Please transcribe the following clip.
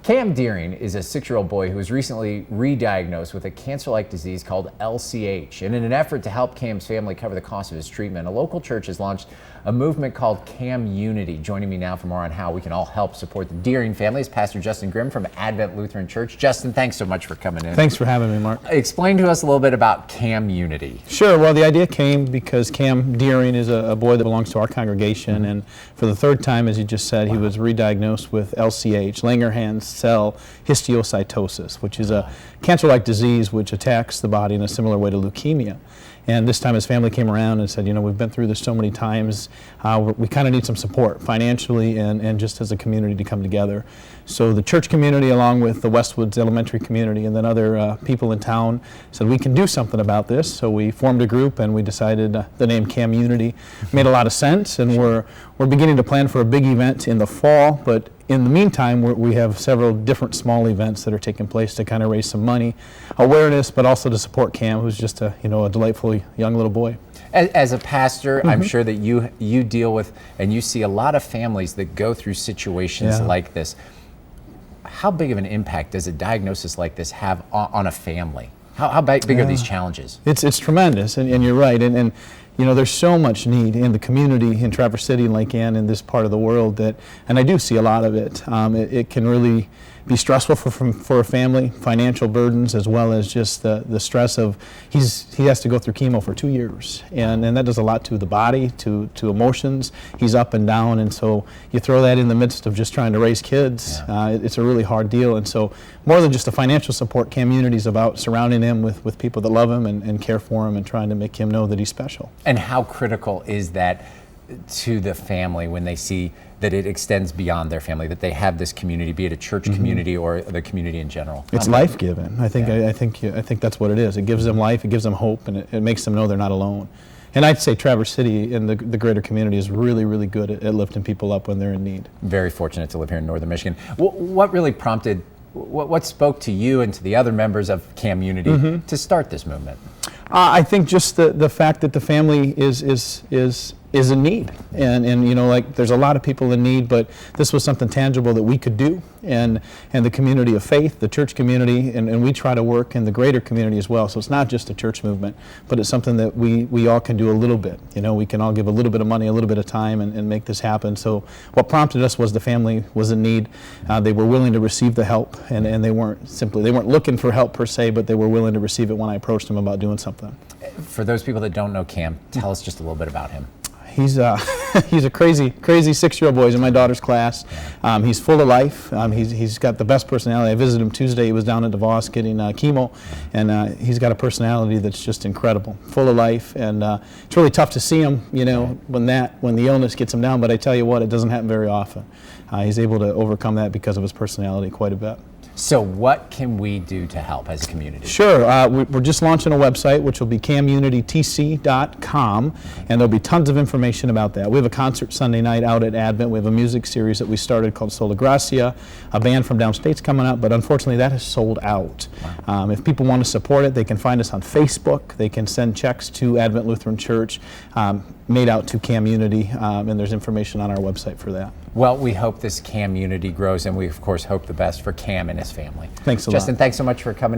Cam Deering is a 6-year-old boy who was recently re-diagnosed with a cancer-like disease called LCH. And in an effort to help Cam's family cover the cost of his treatment, a local church has launched a movement called Cam Unity. Joining me now for more on how we can all help support the Deering family is Pastor Justin Grimm from Advent Lutheran Church. Justin, thanks so much for coming in. Thanks for having me, Mark. Explain to us a little bit about Cam Unity. Sure. Well, the idea came because Cam Deering is a boy that belongs to our congregation, and for the third time, as you just said, he was re-diagnosed with LCH, Langerhans cell histiocytosis, which is a cancer-like disease which attacks the body in a similar way to leukemia. And this time his family came around and said, you know, we've been through this so many times, we kind of need some support financially and just as a community to come together. So the church community, along with the Westwoods Elementary community and then other people in town, said we can do something about this. So we formed a group and we decided the name Cam Unity made a lot of sense, and we're beginning to plan for a big event in the fall. But in the meantime, we have several different small events that are taking place to kind of raise some money, awareness, but also to support Cam, who's just a delightful young little boy. As a pastor, I'm sure that you deal with and you see a lot of families that go through situations like this. How big of an impact does a diagnosis like this have on a family? How big are these challenges? It's tremendous, and you're right. And you know, there's so much need in the community in Traverse City and Lake Ann in this part of the world and I do see a lot of it. It can really be stressful for a family, financial burdens, as well as just the stress of he has to go through chemo for 2 years, and that does a lot to the body, to emotions. He's up and down, and so you throw that in the midst of just trying to raise kids. It's a really hard deal, and so more than just a financial support, Cam Unity is about surrounding him with people that love him and care for him and trying to make him know that he's special. And how critical is that to the family when they see that it extends beyond their family, that they have this community, be it a church community or the community in general? It's life-giving. I think that's what it is. It gives them life, it gives them hope, and it makes them know they're not alone. And I'd say Traverse City and the greater community is really, really good at lifting people up when they're in need. Very fortunate to live here in Northern Michigan. What really prompted, what spoke to you and to the other members of Cam Unity to start this movement? I think just the fact that the family is in need, and you know, like, there's a lot of people in need, but this was something tangible that we could do, and the community of faith, the church community, and we try to work in the greater community as well. So it's not just a church movement, but it's something that we all can do a little bit. You know, we can all give a little bit of money, a little bit of time, and make this happen. So what prompted us was the family was in need. They were willing to receive the help, and they weren't looking for help per se, but they were willing to receive it when I approached them about doing something. For those people that don't know Cam, tell us just a little bit about him. He's a crazy 6-year-old boy. He's in my daughter's class. He's full of life. He's got the best personality. I visited him Tuesday. He was down at DeVos getting chemo, and he's got a personality that's just incredible, full of life. And it's really tough to see him, you know, when the illness gets him down. But I tell you what, it doesn't happen very often. He's able to overcome that because of his personality quite a bit. So what can we do to help as a community? Sure. We're just launching a website, which will be camunitytc.com, and there'll be tons of information about that. We have a concert Sunday night out at Advent. We have a music series that we started called Sola Gracia. A band from downstate's coming up, but unfortunately that is sold out. Wow. If people want to support it, they can find us on Facebook. They can send checks to Advent Lutheran Church, made out to Cam Unity, and there's information on our website for that. Well, we hope this Cam Unity grows, and we, of course, hope the best for Cam and his family. Thanks a lot. Justin, thanks so much for coming in.